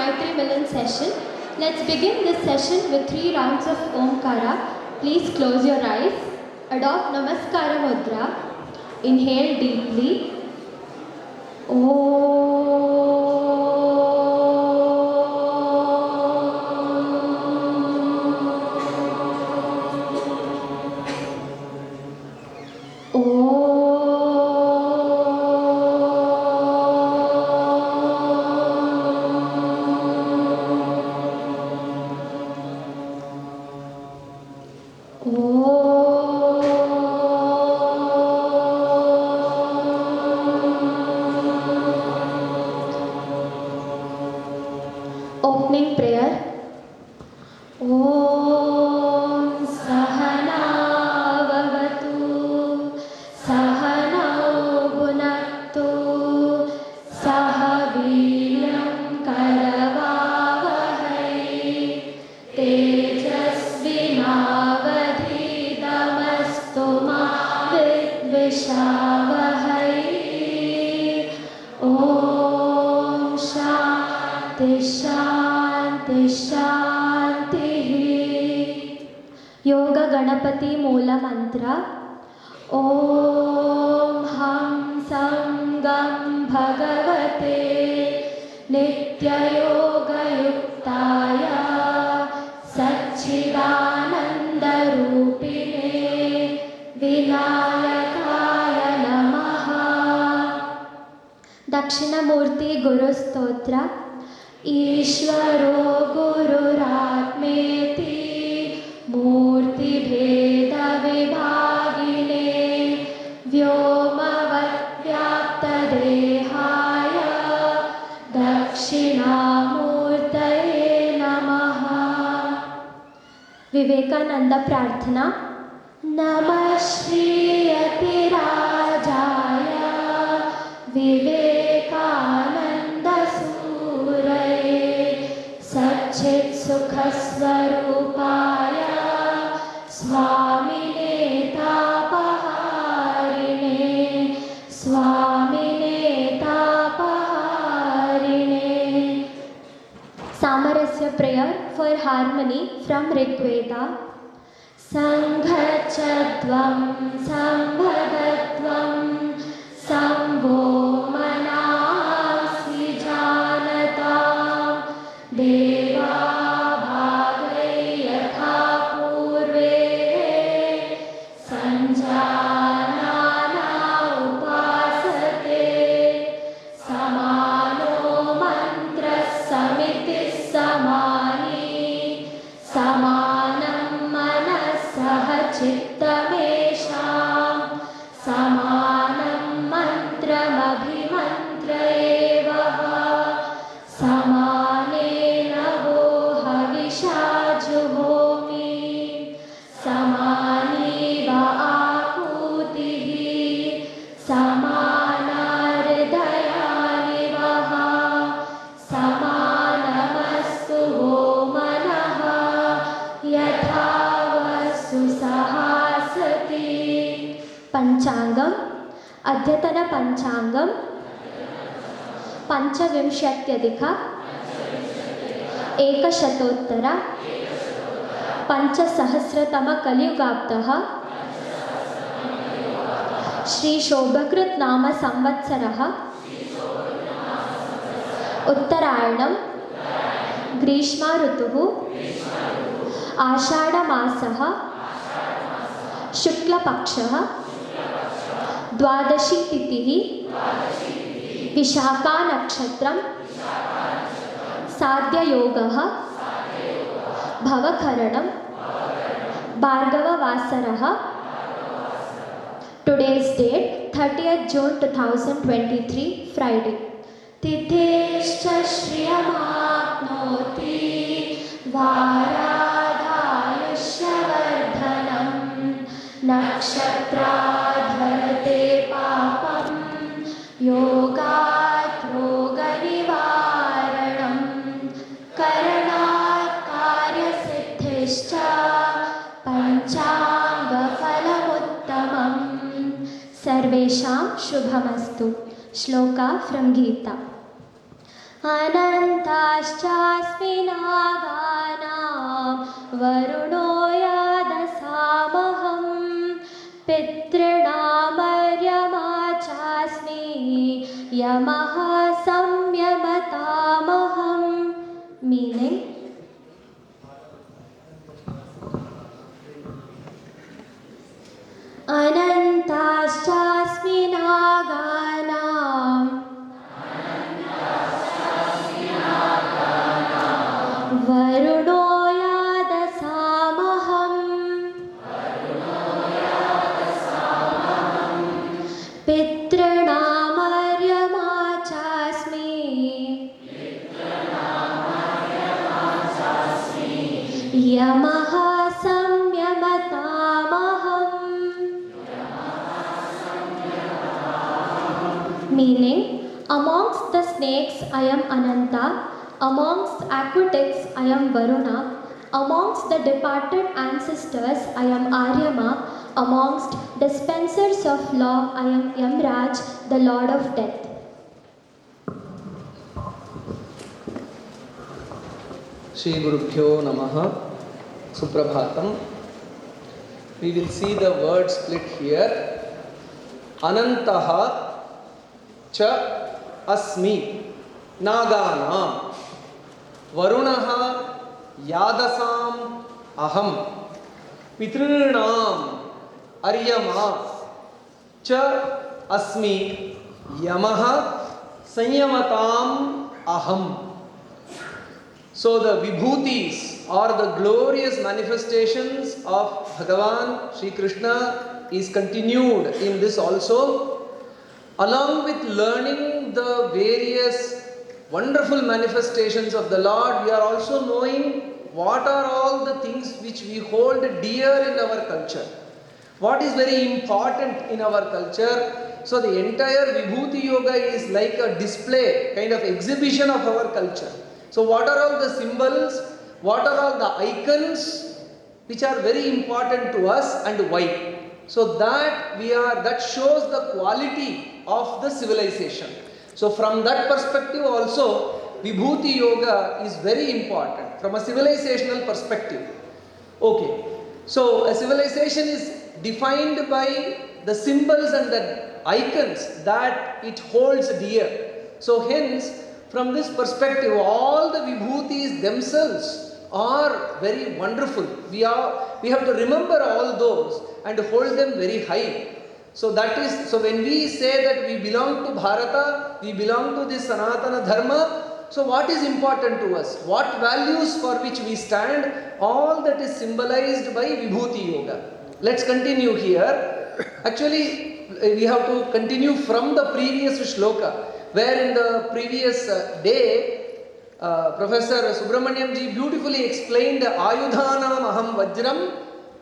Maitri Milan session. Let's begin this session with 3 rounds of Omkara. Please close your eyes. Adopt Namaskara Mudra. Inhale deeply. Opening prayer. Om Sahana Vavatu Sahanau Bhunaktu Sahaviryam Karavavahai Tejasvinavadhidamastu ma Vidvishavahai. Om Shanti Shanti Shanti. Yoga Ganapati Moola Mantra. Om Ham Sangam Bhagavate Nitya Yoga Yuktaya Satchidananda Rupine Vinayakaya Namaha. Dakshinamurti Guru Stotra. Ishvaro Gururaatmeti Murti Bheda Vibhagine Vyomavat Vyapta Dehaya Dakshinamurtaye Namaha. Vivekananda Prarthana. Namah Shriyati Rajaya Vivekananda Satchit Sukha Swarupaya Swamine Tapaharine Swamine Tapaharine. Samarasya prayer for harmony from Rigveda. Sanghachadvam Sambhadatvam Sambho Manasi Janata Deva Bhagay Yatha Purve Sanjanana Upasate Samano Mantra Samiti Samani Samanam Manasaha Chittamesham Samanam Mantram Abhimantra Evaha Samane Navo Havishajuhomi Samani Va Akutihi Samana Hridayani Vaha Samanamastu Manaha Yatha Vasu Sahasati. Panchangam. Adyatana Panchangam Panchavimshatyadhika Ekashatotara Panchasahasratama Kaliyugabdaha Shri Shobhakrit Nama Samvatsaraha Uttarayanam Grishma Rutuhu Ashada Masaha Shukla Pakshaha Dwadashi Titihi Vishaka Nakshatram Sadhya Yogaha Bhavakaranam Bhargava Vasaraha. Today's date 30th June 2023 Friday. Tithishcha Shriyamapnoti Varadayushavardhanam Nakshatra Papam Yogat Roga Nivaranam Karanat Karya Siddhishcha Panchanga Phalamuttamam. Sarvesham Shubhamastu. Shloka from Gita. अनन्ताश्चास्मि नागानां वरुणो यादसामहं पितॄणामर्यमा चास्मि यमः संयमतामहं. Meaning, अनन्ताश्चास्मि नागानां वरुणो यादसामहं पितॄणामर्यमा चास्मि यमः संयमतामहं. Meaning, amongst the snakes I am Ananta, amongst aquatics I am Varuna, amongst the departed ancestors I am Aryama, amongst dispensers of law I am Yamraj, the Lord of Death. Shri Gurubhyo Namaha. Suprabhatam. We will see the word split here. Anantaha cha asmi naganam varunaha yadasam aham pitrunam aryama cha asmi yamaha sanyamatam aham. So the vibhutis or the glorious manifestations of Bhagavan Shri Krishna is continued in this also. Along with learning the various wonderful manifestations of the Lord, we are also knowing what are all the things which we hold dear in our culture. What is very important in our culture. So the entire Vibhuti Yoga is like a display, kind of exhibition of our culture. So what are all the symbols, what are all the icons which are very important to us and why? So that shows the quality of the civilization. So from that perspective also, Vibhuti Yoga is very important from a civilizational perspective. Okay, so a civilization is defined by the symbols and the icons that it holds dear. So hence, from this perspective, all the vibhutis themselves are very wonderful. We have to remember all those and hold them very high. So when we say that we belong to Bharata, we belong to this Sanatana Dharma, so what is important to us? What values for which we stand? All that is symbolized by Vibhuti Yoga. Let's continue here. Actually, we have to continue from the previous shloka, where in the previous day, Professor Subramaniam ji beautifully explained Ayudhanam aham vajram,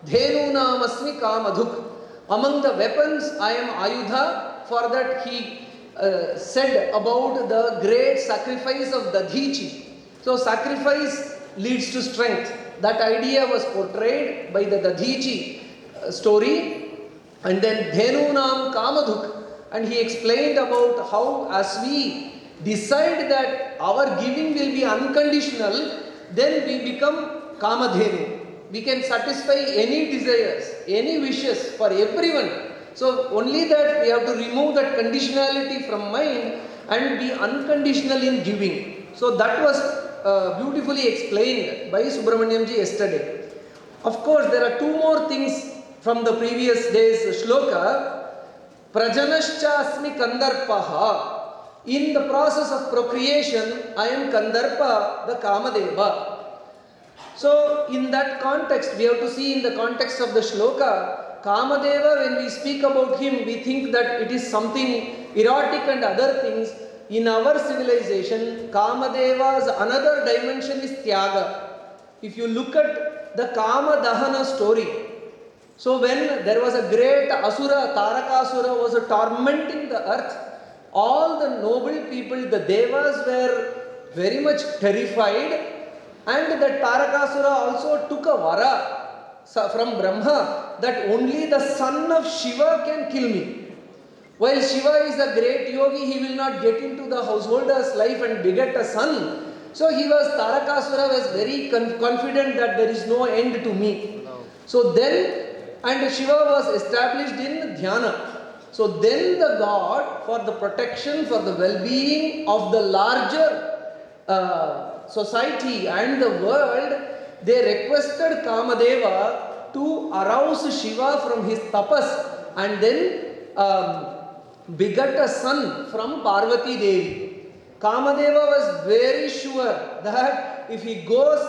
dhenunam asmi kamadhuk. Among the weapons, I am Ayudha. For that he said about the great sacrifice of Dadhichi. So sacrifice leads to strength. That idea was portrayed by the Dadhichi story. And then dhenunam kamadhuk. And he explained about how as we decide that our giving will be unconditional, then we become Kamadhenu. We can satisfy any desires, any wishes for everyone. So only that we have to remove that conditionality from mind and be unconditional in giving. So that was beautifully explained by Subramaniam ji yesterday. Of course, there are two more things from the previous day's shloka. Prajanashchasmi Kandarpaha. In the process of procreation, I am Kandarpa, the Kamadeva. So in that context, we have to see in the context of the shloka, Kamadeva, when we speak about him, we think that it is something erotic and other things. In our civilization, Kamadeva's another dimension is Tyaga. If you look at the Kama Dahana story, so when there was a great Asura, Tarakasura was tormenting the earth, all the noble people, the Devas were very much terrified, and that Tarakasura also took a vara from Brahma that only the son of Shiva can kill me. While Shiva is a great yogi, he will not get into the householder's life and beget a son. So Tarakasura was very confident that there is no end to me. So then, and Shiva was established in Dhyana. So then the god, for the protection, for the well-being of the larger society and the world, they requested Kamadeva to arouse Shiva from his tapas and then begat a son from Parvati Devi. Kamadeva was very sure that if he goes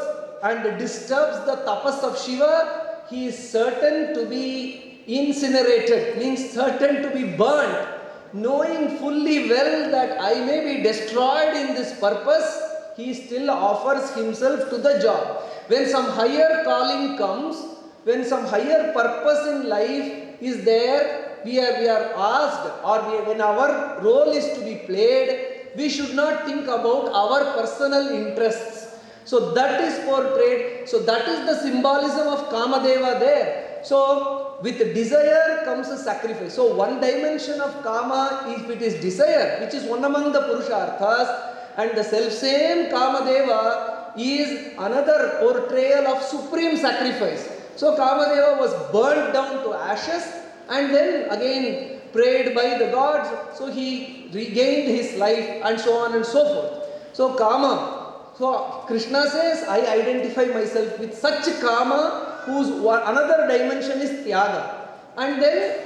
and disturbs the tapas of Shiva, he is certain to be incinerated, means certain to be burnt, knowing fully well that I may be destroyed in this purpose, he still offers himself to the job. When some higher calling comes, when some higher purpose in life is there, we are asked, or when our role is to be played, we should not think about our personal interests. So that is portrayed. So that is the symbolism of Kamadeva there. So with desire comes a sacrifice. So one dimension of Kama, if it is desire, which is one among the Purusharthas, and the self-same Kamadeva is another portrayal of supreme sacrifice. So Kamadeva was burnt down to ashes and then again prayed by the gods, so he regained his life and so on and so forth. So Kama, so Krishna says, I identify myself with such Kama whose another dimension is Tyaga. And then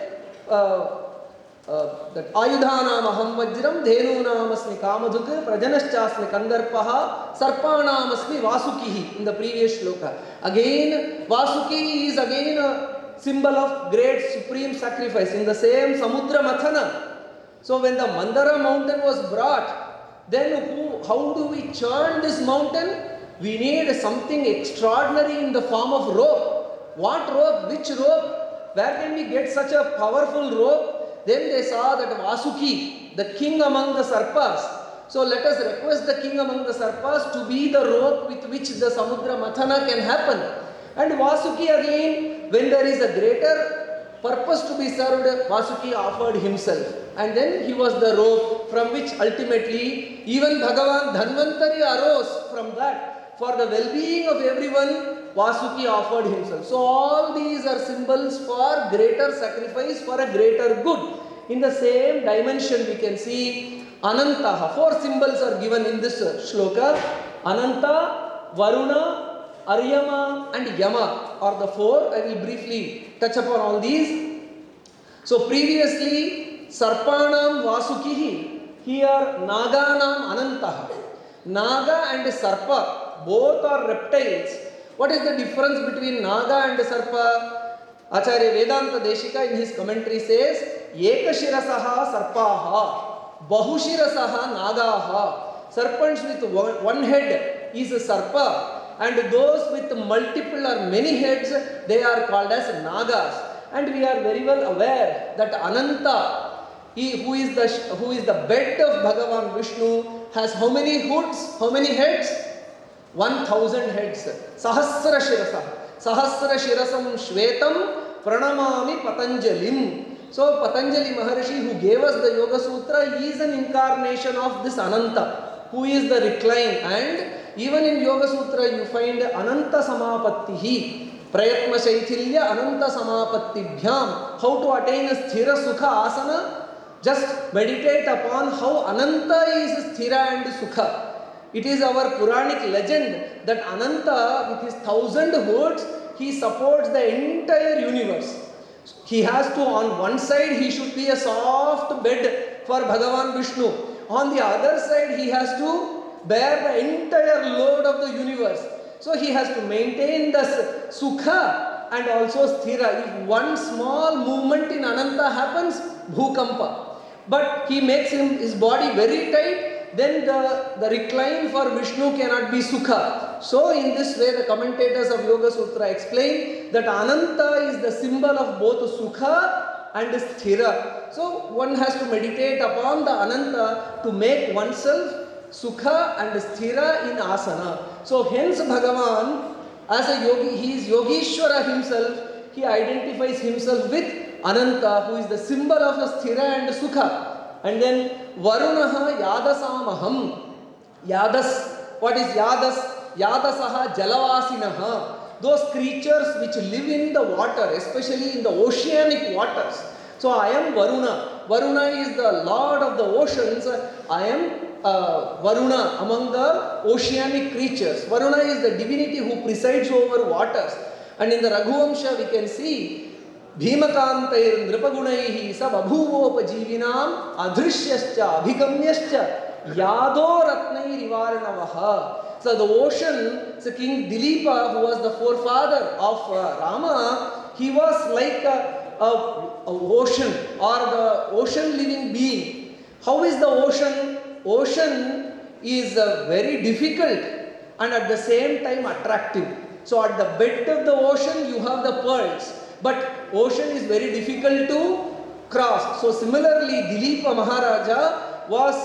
that Ayudhanam aham vajram, Dhenunam asmi Kamadhuk, Prajanaschasmi Kandarpaha, Sarpanam asmi Vasukihi in the previous shloka. Again, Vasuki is again a symbol of great supreme sacrifice in the same Samudra Mathana. So when the Mandara mountain was brought, then how do we churn this mountain? We need something extraordinary in the form of rope. What rope? Which rope? Where can we get such a powerful rope? Then they saw that Vasuki, the king among the Sarpas. So let us request the king among the Sarpas to be the rope with which the Samudra Mathana can happen. And Vasuki again, when there is a greater purpose to be served, Vasuki offered himself. And then he was the rope from which ultimately even Bhagavan Dhanvantari arose from that. For the well-being of everyone, Vasuki offered himself. So all these are symbols for greater sacrifice, for a greater good. In the same dimension we can see Anantaha. 4 symbols are given in this shloka. Ananta, Varuna, Aryama and Yama are the 4. I will briefly touch upon all these. So previously, Sarpanam Vasukihi, here Naganam Anantaha. Naga and Sarpa, both are reptiles. What is the difference between Naga and Sarpa? Acharya Vedanta Deshika in his commentary says, Ekashirasaha Sarpaha, Bahushirasaha Nagaha. Serpents with one head is a Sarpa. And those with multiple or many heads, they are called as Nagas. And we are very well aware that Ananta, who is the bed of Bhagavan Vishnu, has how many hoods, how many heads? 1000 heads. Sahasra Shirasa. Sahasra Shirasam Shvetam Pranamami Patanjalim. So Patanjali Maharshi, who gave us the Yoga Sutra, is an incarnation of this Ananta, who is the recline. And even in Yoga Sutra you find Ananta Samapattihi, Prayatma Shaithilya Ananta Samapattibhyam. How to attain a Sthira Sukha Asana? Just meditate upon how Ananta is Sthira and Sukha. It is our Puranic legend that Ananta, with his 1000 hoods, he supports the entire universe. He has to, on one side, he should be a soft bed for Bhagavan Vishnu. On the other side, he has to bear the entire load of the universe. So he has to maintain the Sukha and also Sthira. If one small movement in Ananta happens, Bhukampa. But he makes his body very tight, then the recline for Vishnu cannot be Sukha. So in this way the commentators of Yoga Sutra explain that Ananta is the symbol of both Sukha and Sthira. So one has to meditate upon the Ananta to make oneself Sukha and Sthira in Asana. So hence Bhagavan, as a yogi, he is Yogishwara himself. He identifies himself with Ananta, who is the symbol of a Sthira and Sukha. And then Varunaha Yadasamaham. Yadas, what is Yadas? Yadasaha Jalavasinaha. Those creatures which live in the water, especially in the oceanic waters. So I am Varuna. Varuna is the lord of the oceans. I am Varuna among the oceanic creatures. Varuna is the divinity who presides over waters. And in the Raghuvamsha we can see Bhimakantair Nripagunaihi Sababhuvopajivinam Adrishyascha Abhigamyascha Yado Ratnai Rivaranavaha. So the ocean, so King Dilipa, who was the forefather of Rama, he was like a ocean or the ocean living being. How is the ocean? Ocean is very difficult and at the same time attractive. So at the bed of the ocean you have the pearls, but ocean is very difficult to cross. So similarly Dilipa Maharaja was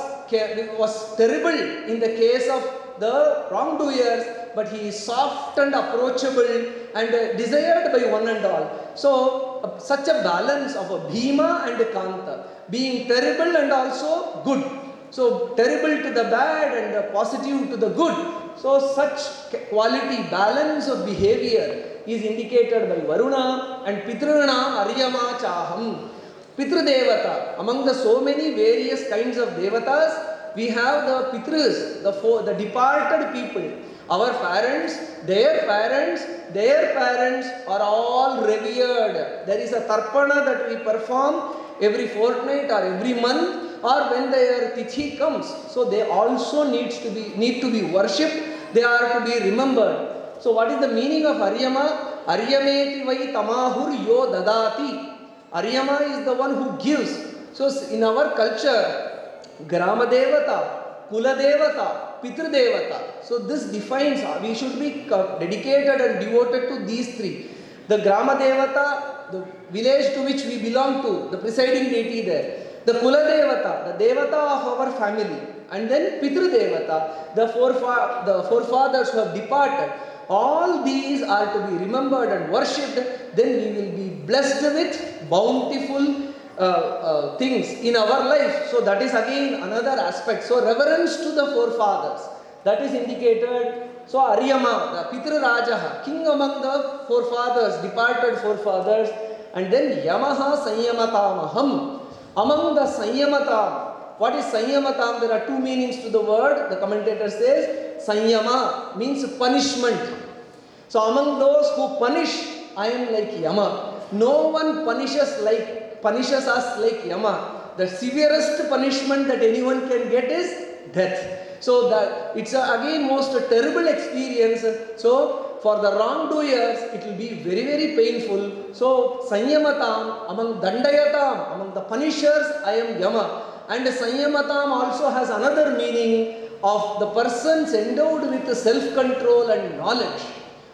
terrible in the case of the wrongdoers, but he is soft and approachable and desired by one and all. So such a balance of a Bhima and a Kanta, being terrible and also good. So terrible to the bad and positive to the good. So such quality, balance of behavior is indicated by Varuna and Pitrunam Aryama Chaham. Pitru Devata, among the so many various kinds of Devatas, we have the Pitrus, the departed people. Our parents, their parents are all revered. There is a Tarpana that we perform every fortnight or every month or when their Tithi comes. So they also need to be worshipped. They are to be remembered. So what is the meaning of Aryama? Aryameti vai tamahur yo dadati. Aryama is the one who gives. So in our culture, Grama Devata, Kula Devata, Pitru Devata. So this defines, we should be dedicated and devoted to these three. The Grama Devata, the village to which we belong to, the presiding deity there. The Kula Devata, the Devata of our family. And then Pitru Devata, the forefathers who have departed. All these are to be remembered and worshipped. Then we will be blessed with bountiful things in our life. So that is again another aspect. So reverence to the forefathers, that is indicated. So Aryama, the Pitru Rajaha, king among the forefathers, departed forefathers. And then Yamaha Sanyamatamaham, among the Sanyamatam. What is Sanyamatam? There are two meanings to the word. The commentator says Sanyama means punishment. So among those who punish, I am like Yama. No one punishes us like Yama. The severest punishment that anyone can get is death. So that it's again most terrible experience. So for the wrongdoers, it will be very, very painful. So Sanyamatam, among Dandayatam, among the punishers, I am Yama. And Sanyamatam also has another meaning of the persons endowed with self-control and knowledge.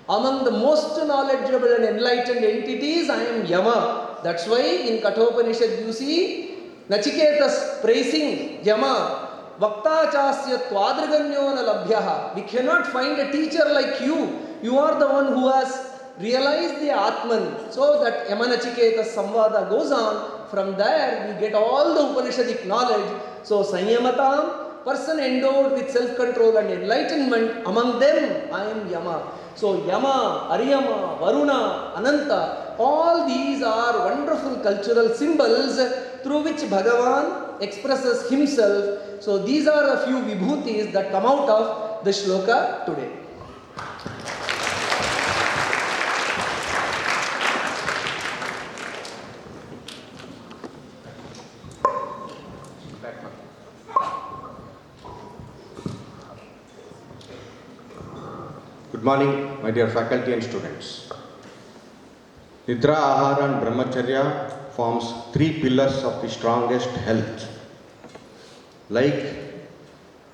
Among the most knowledgeable and enlightened entities, I am Yama. That's why in Kathopanishad you see Nachiketas praising Yama. Vakta chasya tvadraganyo na labhyaha. We cannot find a teacher like you. You are the one who has realized the Atman. So that Yama Nachiketas Samvada goes on. From there we get all the Upanishadic knowledge. So Sanyamatam, person endowed with self-control and enlightenment. Among them I am Yama. So Yama, Aryama, Varuna, Ananta, all these are wonderful cultural symbols through which Bhagavan expresses himself. So these are a few vibhutis that come out of the shloka today. Good morning, my dear faculty and students. Nidra, Ahara and Brahmacharya forms three pillars of the strongest health. Like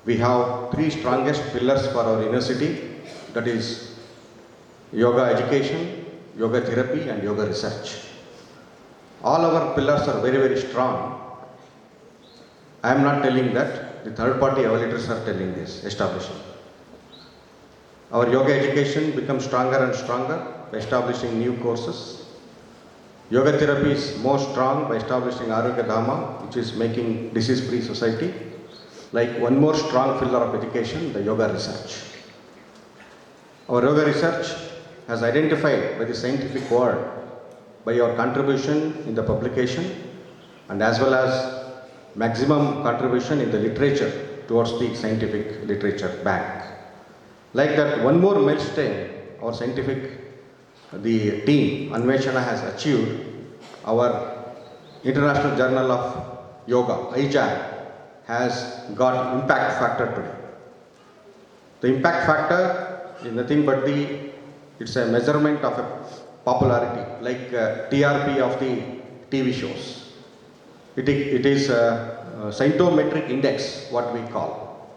we have three strongest pillars for our university, that is yoga education, yoga therapy and yoga research. All our pillars are very, very strong. I am not telling that, the third party evaluators are telling this, establishing. Our yoga education becomes stronger and stronger by establishing new courses. Yoga therapy is more strong by establishing Arogya Dhamma, which is making disease-free society. Like one more strong pillar of education, the yoga research. Our yoga research has identified by the scientific world by your contribution in the publication and as well as maximum contribution in the literature towards the scientific literature bank. Like that, one more milestone, our the team Anveshana has achieved. Our International Journal of Yoga, IJAY, has got impact factor today. The impact factor is nothing but it's a measurement of a popularity, like TRP of the TV shows. It is a scientometric index, what we call.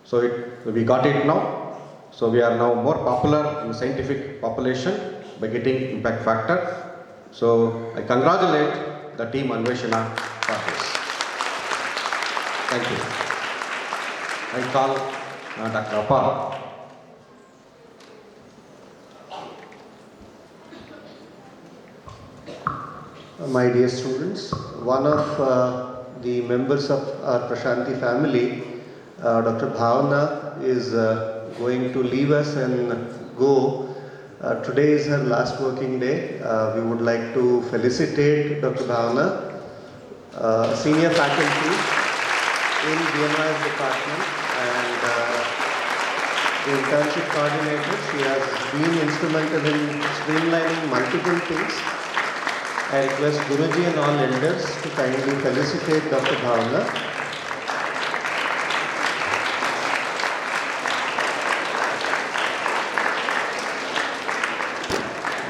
So we got it now. So we are now more popular in scientific population by getting impact factor. So I congratulate the team Anveshana for this. Thank you. I call Dr. Apar. My dear students, one of the members of our Prashanti family, Dr. Bhavana, is going to leave us and go. Today is her last working day. We would like to felicitate Dr. Bhavana, senior faculty in BMI's department and the internship coordinator. She has been instrumental in streamlining multiple things. I request Guruji and all elders to kindly felicitate Dr. Bhavana.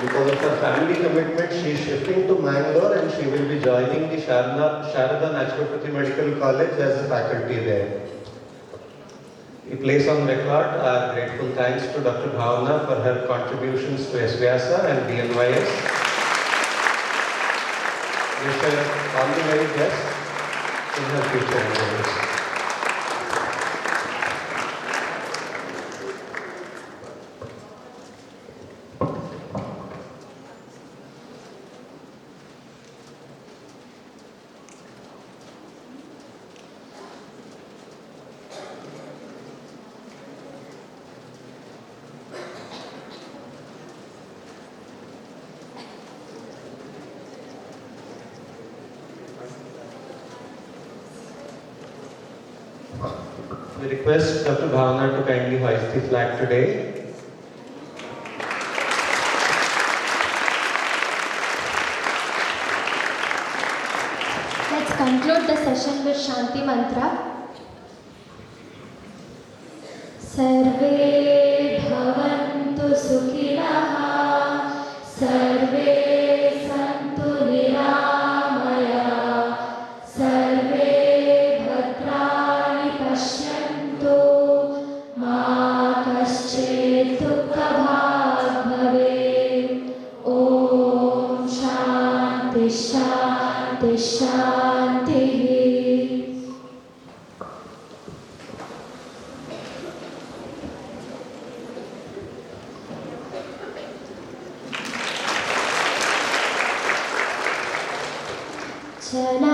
Because of her family commitment, she is shifting to Mangalore and she will be joining the Sharada Naturopathy Medical College as a faculty there. We place on record our grateful thanks to Dr. Bhavana for her contributions to SVYASA and BNYS. Wish her all the very best in her future endeavors. We request Dr. Bhavana to kindly hoist the flag today. Let's conclude the session with Shanti Mantra. Sarve bhavantu sukhilah, sarve santu niramaya, sarve bhadrani pashyantu, ma kaschit dukkha bhag bhavet. Om Shanti Shanti Shanti. Jana